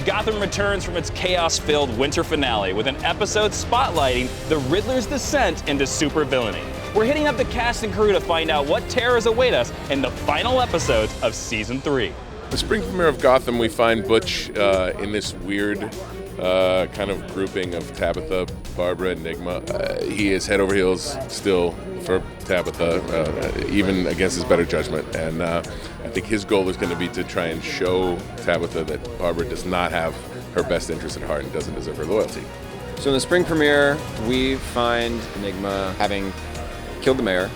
Gotham returns from its chaos-filled winter finale with an episode spotlighting the Riddler's descent into supervillainy. We're hitting up the cast and crew to find out what terrors await us in the final episodes of Season 3. The spring premiere of Gotham, we find Butch in this weird kind of grouping of Tabitha, Barbara, and Enigma. He is head over heels still for Tabitha, even against his better judgment. And I think his goal is going to be to try and show Tabitha that Barbara does not have her best interest at heart and doesn't deserve her loyalty. So in the spring premiere, we find Enigma having killed the mayor,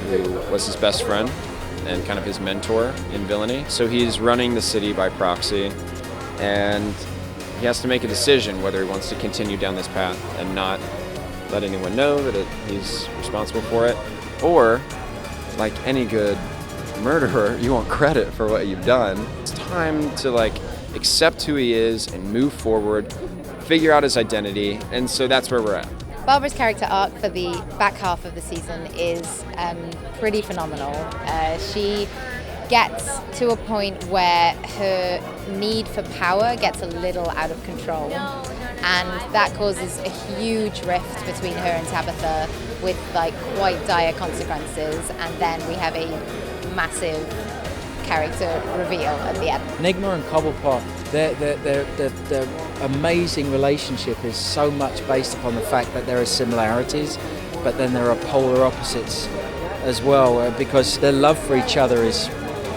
who was his best friend and kind of his mentor in villainy. So he's running the city by proxy, and he has to make a decision whether he wants to continue down this path and not let anyone know that he's responsible for it, or, like any good murderer, you want credit for what you've done. It's time to accept who he is and move forward, figure out his identity, and so that's where we're at. Barbara's character arc for the back half of the season is pretty phenomenal. She gets to a point where her need for power gets a little out of control, and that causes a huge rift between her and Tabitha with quite dire consequences, and then we have a massive character reveal at the end. Enigma and Cobblepot, their amazing relationship is so much based upon the fact that there are similarities, but then there are polar opposites as well, because their love for each other is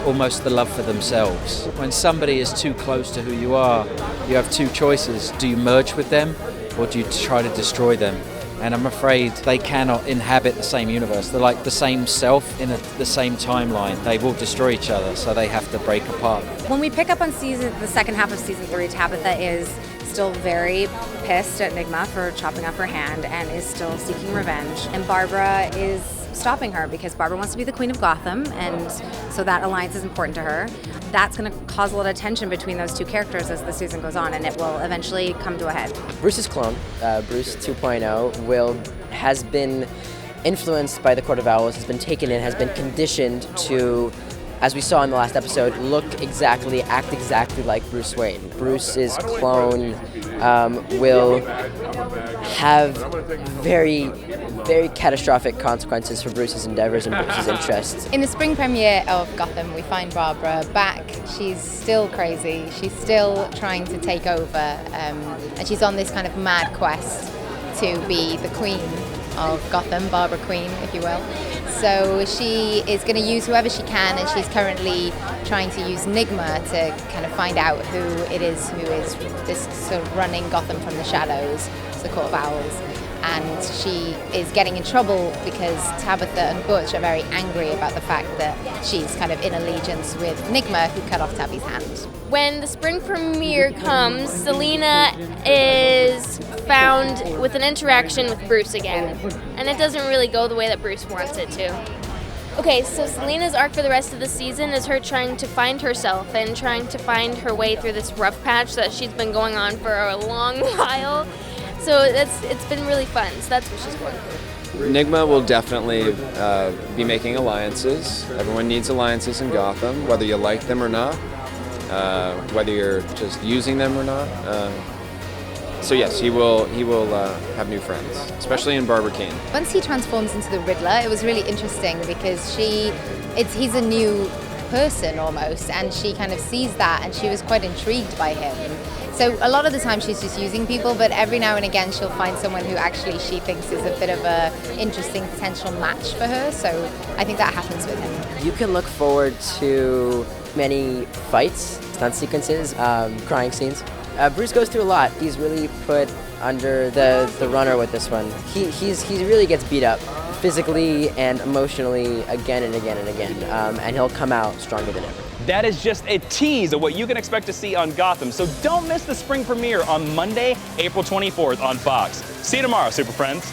almost the love for themselves. When somebody is too close to who you are, you have two choices. Do you merge with them, or do you try to destroy them? And I'm afraid they cannot inhabit the same universe. They're like the same self in the same timeline. They will destroy each other, so they have to break apart. When we pick up on the second half of season 3, Tabitha is still very pissed at Enigma for chopping off her hand and is still seeking revenge. And Barbara is stopping her because Barbara wants to be the queen of Gotham, and so that alliance is important to her. That's going to cause a lot of tension between those two characters as the season goes on, and it will eventually come to a head. Bruce's clone, Bruce 2.0, has been influenced by the Court of Owls, has been taken in, has been conditioned to, as we saw in the last episode, act exactly like Bruce Wayne. Bruce's clone will have very, very catastrophic consequences for Bruce's endeavors and Bruce's interests. In the spring premiere of Gotham, we find Barbara back. She's still crazy. She's still trying to take over, and she's on this kind of mad quest to be the queen of Gotham, Barbara Queen, if you will. So she is going to use whoever she can, and she's currently trying to use Enigma to kind of find out who it is who is this sort of running Gotham from the shadows, the Court of Owls. And she is getting in trouble because Tabitha and Butch are very angry about the fact that she's kind of in allegiance with Enigma, who cut off Tabby's hand. When the spring premiere comes, Selena is found with an interaction with Bruce again, and it doesn't really go the way that Bruce wants it to. Okay, so Selena's arc for the rest of the season is her trying to find herself and trying to find her way through this rough patch that she's been going on for a long while. So it's been really fun, so that's what she's going through. Enigma will definitely be making alliances. Everyone needs alliances in Gotham, whether you like them or not, whether you're just using them or not. So yes, he will have new friends, especially in Barbara Keene. Once he transforms into the Riddler, it was really interesting because he's a new person almost, and she kind of sees that, and she was quite intrigued by him. So a lot of the time she's just using people, but every now and again she'll find someone who actually she thinks is a bit of a interesting potential match for her. So I think that happens with him. You can look forward to many fights, stunt sequences, crying scenes. Bruce goes through a lot. He's really put under the runner with this one. He really gets beat up physically and emotionally again and again and again, and he'll come out stronger than ever. That is just a tease of what you can expect to see on Gotham, so don't miss the spring premiere on Monday, April 24th on Fox. See you tomorrow, Super Friends.